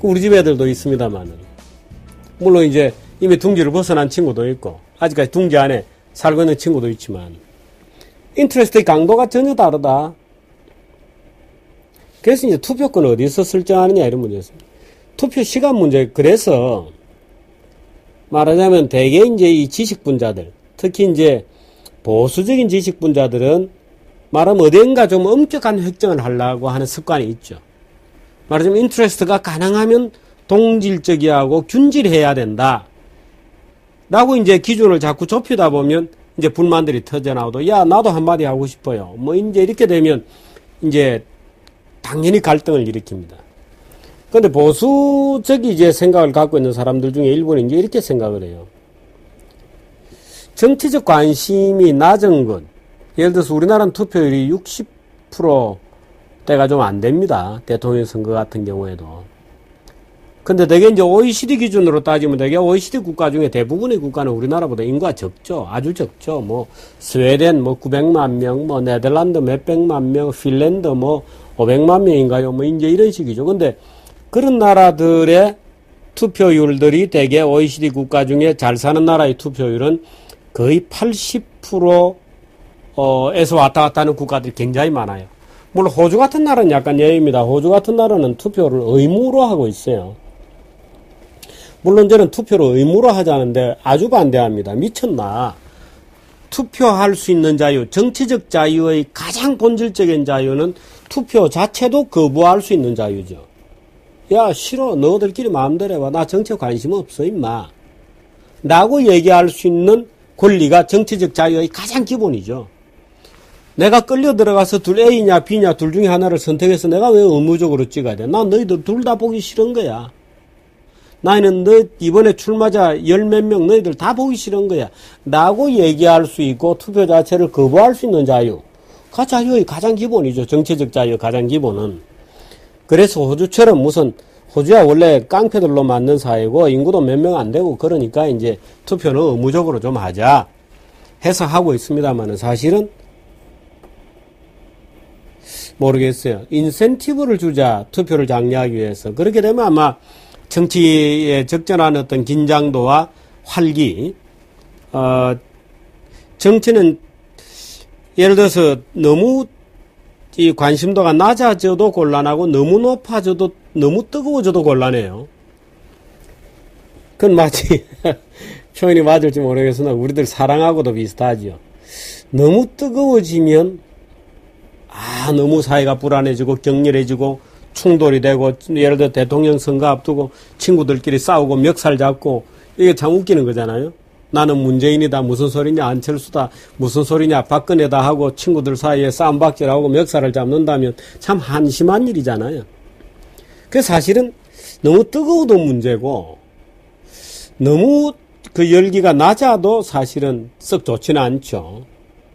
우리 집 애들도 있습니다만은. 물론 이제 이미 둥지를 벗어난 친구도 있고, 아직까지 둥지 안에 살고 있는 친구도 있지만, 인트레스트의 강도가 전혀 다르다. 그래서 이제 투표권을 어디서 설정하느냐 이런 문제였습니다. 투표 시간 문제. 그래서 말하자면 대개 이제 이 지식분자들, 특히 이제 보수적인 지식분자들은 말하면 어딘가 좀 엄격한 획정을 하려고 하는 습관이 있죠. 말하자면 인트레스트가 가능하면 동질적이하고 균질해야 된다. 라고 이제 기준을 자꾸 좁히다 보면 이제 불만들이 터져나오도, 야, 나도 한마디 하고 싶어요. 뭐 이제 이렇게 되면 이제 당연히 갈등을 일으킵니다. 근데 보수적인 이제 생각을 갖고 있는 사람들 중에 일부는 이제 이렇게 생각을 해요. 정치적 관심이 낮은 것. 예를 들어서 우리나라는 투표율이 60%대가 좀 안 됩니다. 대통령 선거 같은 경우에도. 근데 되게 이제 OECD 기준으로 따지면 되게 OECD 국가 중에 대부분의 국가는 우리나라보다 인구가 적죠. 아주 적죠. 뭐, 스웨덴 뭐 900만 명, 뭐 네덜란드 몇백만 명, 핀란드 뭐 500만 명인가요? 뭐 이제 이런 식이죠. 근데 그런 나라들의 투표율들이 대개 OECD 국가 중에 잘 사는 나라의 투표율은 거의 80%에서 왔다 갔다 하는 국가들이 굉장히 많아요. 물론 호주 같은 나라는 약간 예외입니다. 호주 같은 나라는 투표를 의무로 하고 있어요. 물론 저는 투표를 의무로 하자는데 아주 반대합니다. 미쳤나. 투표할 수 있는 자유, 정치적 자유의 가장 본질적인 자유는 투표 자체도 거부할 수 있는 자유죠. 야, 싫어. 너희들끼리 마음대로 해봐. 나 정치에 관심 없어, 임마. 라고 얘기할 수 있는 권리가 정치적 자유의 가장 기본이죠. 내가 끌려 들어가서 둘 A냐 B냐 둘 중에 하나를 선택해서 내가 왜 의무적으로 찍어야 돼? 난 너희들 둘 다 보기 싫은 거야. 나는 너 이번에 출마자 열 몇 명 너희들 다 보기 싫은 거야. 라고 얘기할 수 있고 투표 자체를 거부할 수 있는 자유. 그 자유의 가장 기본이죠. 정치적 자유의 가장 기본은. 그래서 호주처럼 무슨 호주야 원래 깡패들로 만든 사회고 인구도 몇 명 안 되고 그러니까 이제 투표는 의무적으로 좀 하자 해서 하고 있습니다만은 사실은 모르겠어요. 인센티브를 주자 투표를 장려하기 위해서. 그렇게 되면 아마 정치에 적절한 어떤 긴장도와 활기, 정치는 예를 들어서 너무 이 관심도가 낮아져도 곤란하고 너무 높아져도 너무 뜨거워져도 곤란해요. 그건 마치 표현이 맞을지 모르겠으나 우리들 사랑하고도 비슷하지요. 너무 뜨거워지면 너무 사회가 불안해지고 격렬해지고 충돌이 되고 예를 들어 대통령 선거 앞두고 친구들끼리 싸우고 멱살 잡고 이게 참 웃기는 거잖아요. 나는 문재인이다 무슨 소리냐 안철수다 무슨 소리냐 박근혜다 하고 친구들 사이에 싸움박질하고 멱살을 잡는다면 참 한심한 일이잖아요. 그래서 사실은 너무 뜨거워도 문제고 너무 그 열기가 낮아도 사실은 썩 좋지는 않죠.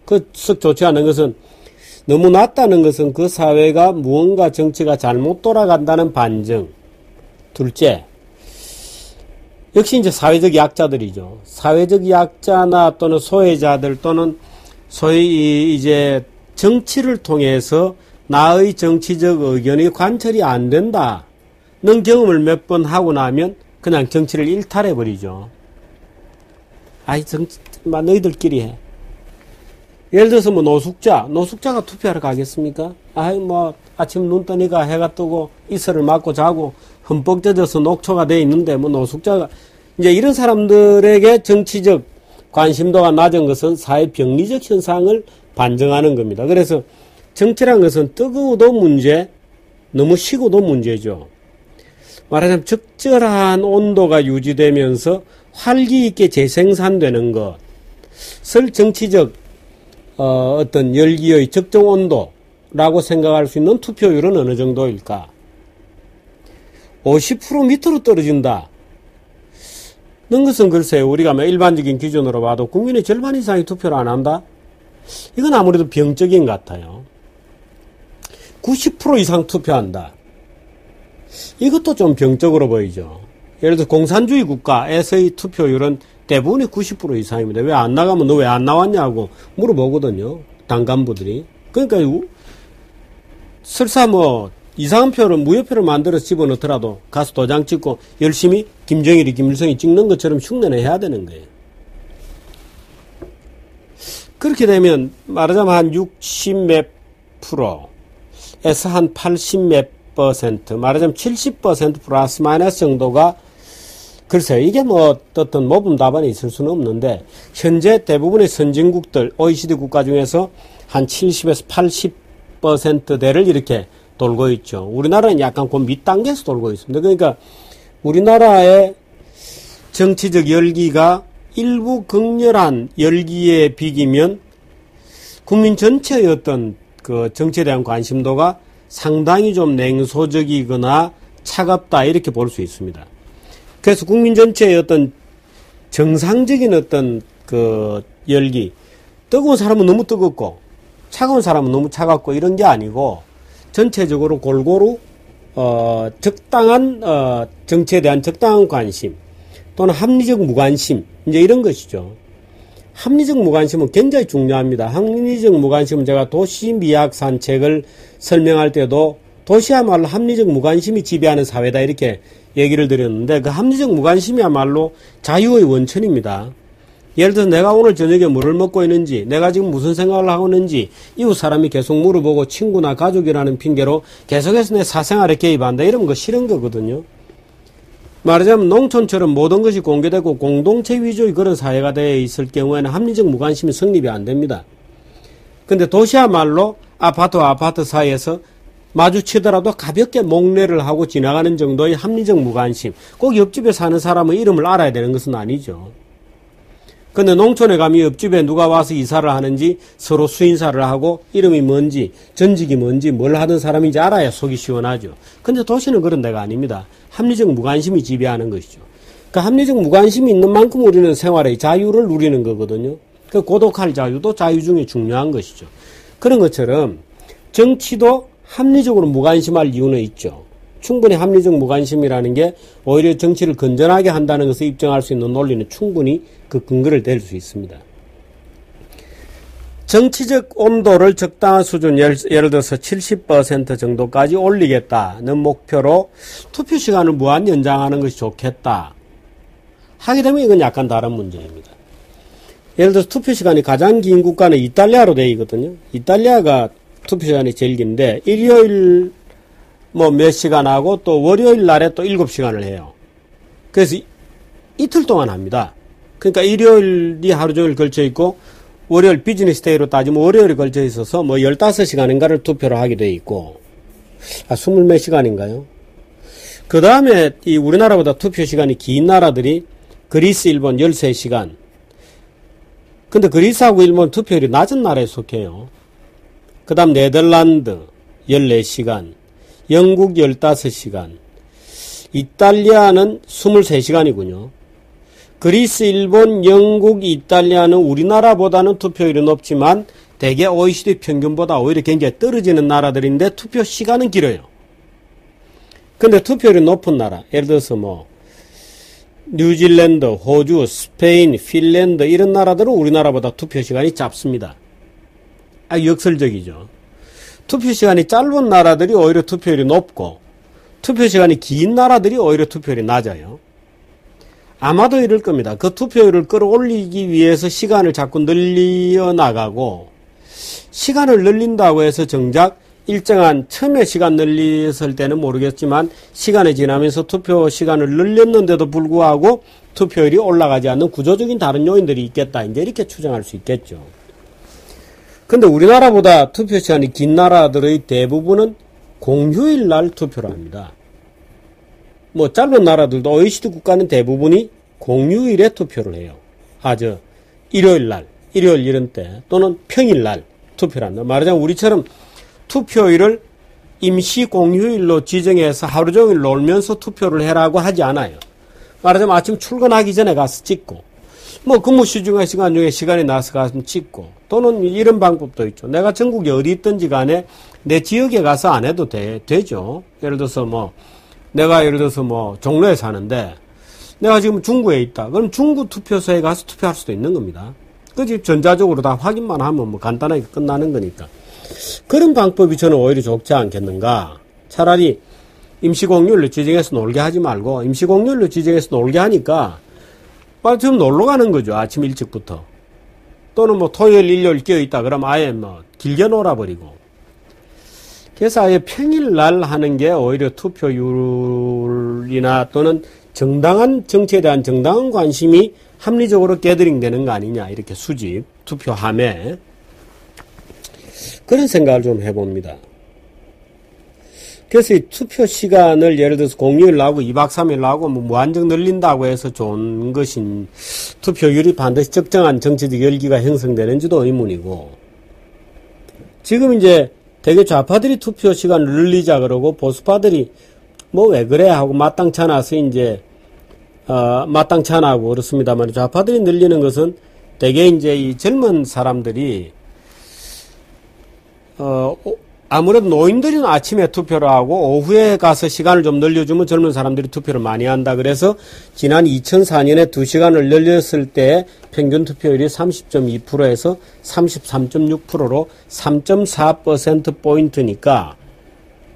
그 썩 좋지 않은 것은 너무 낮다는 것은 그 사회가 무언가 정치가 잘못 돌아간다는 반증. 둘째, 역시 이제 사회적 약자들이죠. 사회적 약자나 또는 소외자들 또는 소위 이제 정치를 통해서 나의 정치적 의견이 관철이 안 된다는 경험을 몇 번 하고 나면 그냥 정치를 일탈해버리죠. 너희들끼리 해. 예를 들어서 뭐 노숙자가 투표하러 가겠습니까? 아침 눈 뜨니까 해가 뜨고 이슬을 맞고 자고 흠뻑 젖어서 녹초가 돼 있는데 뭐 노숙자가 이제 이런 사람들에게 정치적 관심도가 낮은 것은 사회 병리적 현상을 반증하는 겁니다. 그래서 정치란 것은 뜨거워도 문제, 너무 식어도 문제죠. 말하자면 적절한 온도가 유지되면서 활기 있게 재생산되는 것을 정치적 어떤 열기의 적정 온도라고 생각할 수 있는 투표율은 어느 정도일까? 50% 밑으로 떨어진다. 는 것은 글쎄요, 우리가 일반적인 기준으로 봐도 국민의 절반 이상이 투표를 안 한다? 이건 아무래도 병적인 것 같아요. 90% 이상 투표한다. 이것도 좀 병적으로 보이죠. 예를 들어 공산주의 국가에서의 투표율은 대부분이 90% 이상입니다. 왜 안 나가면 너 왜 안 나왔냐고 물어보거든요. 당 간부들이. 그러니까 설사 이상한 표를, 무효표를 만들어서 집어넣더라도 가서 도장 찍고 열심히 김정일이, 김일성이 찍는 것처럼 흉내내 해야 되는 거예요. 그렇게 되면 말하자면 한 60 몇 프로에서 한 80 몇 퍼센트, 말하자면 70% 플러스 마이너스 정도가, 글쎄요, 이게 뭐 어떤 모범 답안이 있을 수는 없는데, 현재 대부분의 선진국들, OECD 국가 중에서 한 70에서 80%대를 이렇게 돌고 있죠. 우리나라는 약간 그 밑단계에서 돌고 있습니다. 그러니까 우리나라의 정치적 열기가 일부 극렬한 열기에 비기면 국민 전체의 어떤 그 정치에 대한 관심도가 상당히 좀 냉소적이거나 차갑다, 이렇게 볼 수 있습니다. 그래서 국민 전체의 어떤 정상적인 어떤 그 열기, 뜨거운 사람은 너무 뜨겁고 차가운 사람은 너무 차갑고 이런 게 아니고 전체적으로 골고루 적당한 정치에 대한 적당한 관심 또는 합리적 무관심, 이제 이런 것이죠. 합리적 무관심은 굉장히 중요합니다. 합리적 무관심은 제가 도시미학 산책을 설명할 때도 도시야말로 합리적 무관심이 지배하는 사회다, 이렇게 얘기를 드렸는데, 그 합리적 무관심이야말로 자유의 원천입니다. 예를 들어서 내가 오늘 저녁에 뭐를 먹고 있는지, 내가 지금 무슨 생각을 하고 있는지 이웃 사람이 계속 물어보고 친구나 가족이라는 핑계로 계속해서 내 사생활에 개입한다, 이러면 그거 싫은 거거든요. 말하자면 농촌처럼 모든 것이 공개되고 공동체 위주의 그런 사회가 되어 있을 경우에는 합리적 무관심이 성립이 안 됩니다. 근데 도시야말로 아파트와 아파트 사이에서 마주치더라도 가볍게 목례를 하고 지나가는 정도의 합리적 무관심, 꼭 옆집에 사는 사람의 이름을 알아야 되는 것은 아니죠. 근데 농촌에 가면 옆집에 누가 와서 이사를 하는지 서로 수인사를 하고 이름이 뭔지 전직이 뭔지 뭘 하던 사람인지 알아야 속이 시원하죠. 근데 도시는 그런 데가 아닙니다. 합리적 무관심이 지배하는 것이죠. 그 합리적 무관심이 있는 만큼 우리는 생활의 자유를 누리는 거거든요. 그 고독할 자유도 자유 중에 중요한 것이죠. 그런 것처럼 정치도 합리적으로 무관심할 이유는 있죠. 충분히 합리적 무관심이라는 게 오히려 정치를 건전하게 한다는 것을 입증할 수 있는 논리는 충분히 그 근거를 댈 수 있습니다. 정치적 온도를 적당한 수준, 예를 들어서 70% 정도까지 올리겠다는 목표로 투표 시간을 무한 연장하는 것이 좋겠다 하게 되면 이건 약간 다른 문제입니다. 예를 들어서 투표 시간이 가장 긴 국가는 이탈리아로 되어 있거든요. 이탈리아가 투표 시간이 제일 긴데 일요일 뭐 몇 시간 하고 또 월요일 날에 또 7시간을 해요. 그래서 이틀 동안 합니다. 그러니까 일요일이 하루 종일 걸쳐 있고 월요일 비즈니스 데이로 따지면 월요일이 걸쳐 있어서 뭐 15시간인가를 투표를 하게 돼 있고, 20 몇 시간인가요? 그 다음에 이 우리나라보다 투표 시간이 긴 나라들이 그리스, 일본 13시간. 근데 그리스하고 일본 투표율이 낮은 나라에 속해요. 그 다음 네덜란드 14시간, 영국 15시간, 이탈리아는 23시간이군요. 그리스, 일본, 영국, 이탈리아는 우리나라보다는 투표율이 높지만 대개 OECD 평균보다 오히려 굉장히 떨어지는 나라들인데 투표 시간은 길어요. 근데 투표율이 높은 나라, 예를 들어서 뭐 뉴질랜드, 호주, 스페인, 핀란드 이런 나라들은 우리나라보다 투표 시간이 짧습니다. 역설적이죠. 투표 시간이 짧은 나라들이 오히려 투표율이 높고 투표 시간이 긴 나라들이 오히려 투표율이 낮아요. 아마도 이럴 겁니다. 그 투표율을 끌어올리기 위해서 시간을 자꾸 늘려 나가고, 시간을 늘린다고 해서 정작 일정한 처음에 시간 늘렸을 때는 모르겠지만 시간이 지나면서 투표 시간을 늘렸는데도 불구하고 투표율이 올라가지 않는 구조적인 다른 요인들이 있겠다, 이제 이렇게 추정할 수 있겠죠. 근데 우리나라보다 투표 시간이 긴 나라들의 대부분은 공휴일 날 투표를 합니다. 뭐 짧은 나라들도 OECD 국가는 대부분이 공휴일에 투표를 해요. 일요일 날, 일요일 이런 때 또는 평일 날 투표를 한다. 말하자면 우리처럼 투표일을 임시 공휴일로 지정해서 하루 종일 놀면서 투표를 해라고 하지 않아요. 말하자면 아침 출근하기 전에 가서 찍고, 뭐 근무 시간 중에 시간이 나서 가서 찍고, 또는 이런 방법도 있죠. 내가 전국에 어디 있든지 간에 내 지역에 가서 안 해도 되죠. 예를 들어서 내가 종로에 사는데 내가 지금 중구에 있다. 그럼 중구 투표소에 가서 투표할 수도 있는 겁니다. 그 집 전자적으로 다 확인만 하면 뭐 간단하게 끝나는 거니까. 그런 방법이 저는 오히려 좋지 않겠는가. 차라리 임시공휴일로 지정해서 놀게 하지 말고 임시공휴일로 지정해서 놀게 하니까 빨리 좀 놀러 가는 거죠. 아침 일찍부터. 또는 뭐 토요일, 일요일 끼어있다 그러면 아예 뭐 길게 놀아버리고. 그래서 아예 평일날 하는 게 오히려 투표율이나 또는 정당한 정치에 대한 정당한 관심이 합리적으로 게더링되는 거 아니냐. 이렇게 수집, 투표함에. 그런 생각을 좀 해봅니다. 그래서 이 투표 시간을 예를 들어서 공휴일 나오고 2박 3일 나오고 뭐 무한정 늘린다고 해서 좋은 것인 투표율이 반드시 적정한 정치적 열기가 형성되는지도 의문이고, 지금 이제 대개 좌파들이 투표 시간을 늘리자 그러고 보수파들이 뭐 왜 그래 하고 마땅치 않아서 이제 마땅치 않아하고 그렇습니다만, 좌파들이 늘리는 것은 대개 이제 이 젊은 사람들이 아무래도 노인들은 아침에 투표를 하고 오후에 가서 시간을 좀 늘려주면 젊은 사람들이 투표를 많이 한다. 그래서 지난 2004년에 2시간을 늘렸을 때 평균 투표율이 30.2%에서 33.6%로 3.4%포인트니까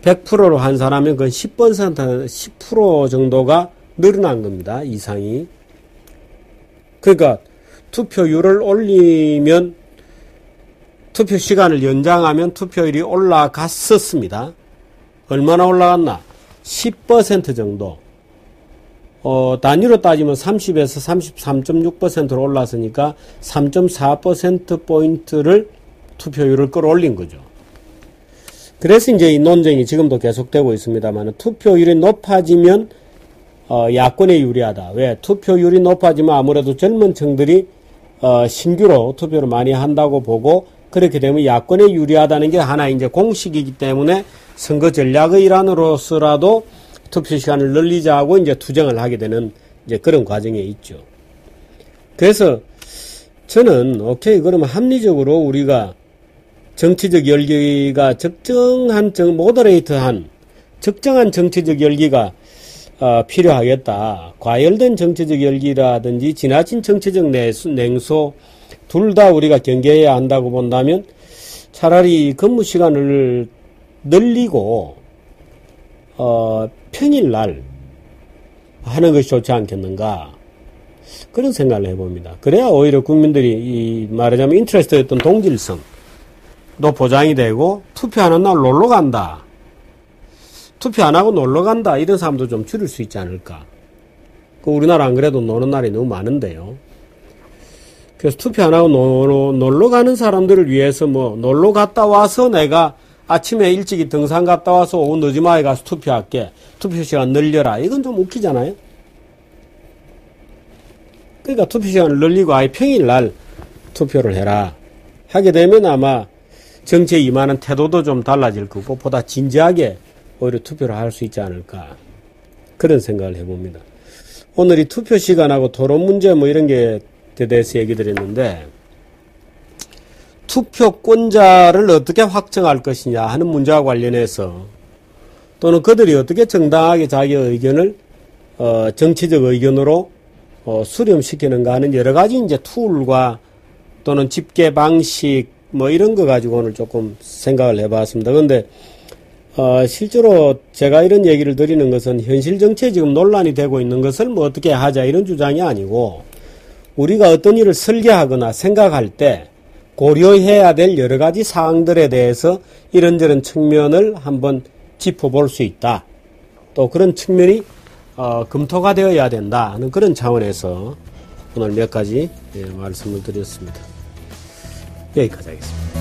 100%로 환산하면 그 10% 정도가 늘어난 겁니다. 이상이. 그러니까 투표율을 올리면, 투표 시간을 연장하면 투표율이 올라갔었습니다. 얼마나 올라갔나? 10% 정도. 단위로 따지면 30에서 33.6%로 올랐으니까 3.4%포인트를 투표율을 끌어올린 거죠. 그래서 이제 이 논쟁이 지금도 계속되고 있습니다만, 투표율이 높아지면 야권에 유리하다. 왜? 투표율이 높아지면 아무래도 젊은 층들이 신규로 투표를 많이 한다고 보고, 그렇게 되면 야권에 유리하다는 게 하나 이제 공식이기 때문에 선거 전략의 일환으로서라도 투표 시간을 늘리자고 이제 투쟁을 하게 되는 이제 그런 과정에 있죠. 그래서 저는 오케이, 그러면 합리적으로 우리가 정치적 열기가 모더레이트한 적정한 정치적 열기가 필요하겠다. 과열된 정치적 열기라든지 지나친 정치적 냉소 둘 다 우리가 경계해야 한다고 본다면 차라리 근무 시간을 늘리고 평일날 하는 것이 좋지 않겠는가, 그런 생각을 해봅니다. 그래야 오히려 국민들이 말하자면 인트레스트였던 동질성도 보장이 되고, 투표하는 날 놀러 간다, 투표 안 하고 놀러 간다, 이런 사람도 좀 줄일 수 있지 않을까. 우리나라 안 그래도 노는 날이 너무 많은데요. 그래서 투표 안 하고 놀러 가는 사람들을 위해서 뭐 놀러 갔다 와서 내가 아침에 일찍이 등산 갔다 와서 오후 늦지막에 가서 투표할게, 투표 시간 늘려라, 이건 좀 웃기잖아요. 그러니까 투표 시간을 늘리고 아예 평일날 투표를 해라 하게 되면 아마 정치에 임하는 태도도 좀 달라질 거고, 보다 진지하게 오히려 투표를 할 수 있지 않을까, 그런 생각을 해봅니다. 오늘 이 투표 시간하고 토론 문제 뭐 이런 게 대해서 얘기 드렸는데, 투표권자를 어떻게 확정할 것이냐 하는 문제와 관련해서, 또는 그들이 어떻게 정당하게 자기의 의견을 정치적 의견으로 수렴시키는가 하는 여러 가지 이제 툴과 또는 집계 방식 뭐 이런 거 가지고 오늘 조금 생각을 해봤습니다. 그런데 실제로 제가 이런 얘기를 드리는 것은 현실 정치에 지금 논란이 되고 있는 것을 뭐 어떻게 하자 이런 주장이 아니고, 우리가 어떤 일을 설계하거나 생각할 때 고려해야 될 여러 가지 사항들에 대해서 이런저런 측면을 한번 짚어볼 수 있다. 또 그런 측면이 검토가 되어야 된다 하는 그런 차원에서 오늘 몇 가지 말씀을 드렸습니다. 여기까지 하겠습니다.